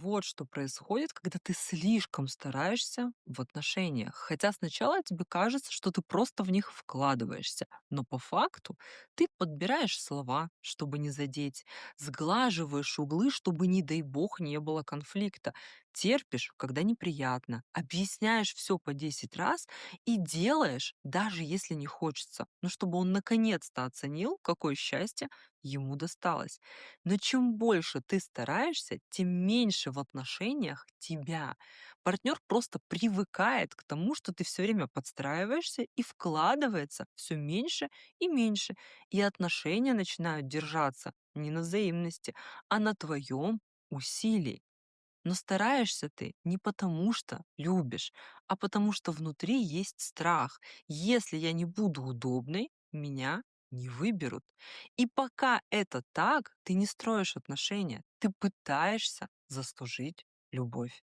вот что происходит, когда ты слишком стараешься в отношениях. Хотя сначала тебе кажется, что ты просто в них вкладываешься, но по факту ты подбираешь слова, чтобы не задеть, сглаживаешь углы, чтобы, не дай бог, не было конфликта, терпишь, когда неприятно, объясняешь все по 10 раз и делаешь, даже если не хочется, ну, чтобы он наконец-то оценил, какое счастье ему досталось. Но чем больше ты стараешься, тем меньше в отношениях тебя. Партнер просто привыкает к тому, что ты все время подстраиваешься и вкладывается все меньше и меньше. И отношения начинают держаться не на взаимности, а на твоем усилии. Но стараешься ты не потому, что любишь, а потому что внутри есть страх. Если я не буду удобной, меня не выберут. И пока это так, ты не строишь отношения, ты пытаешься заслужить любовь.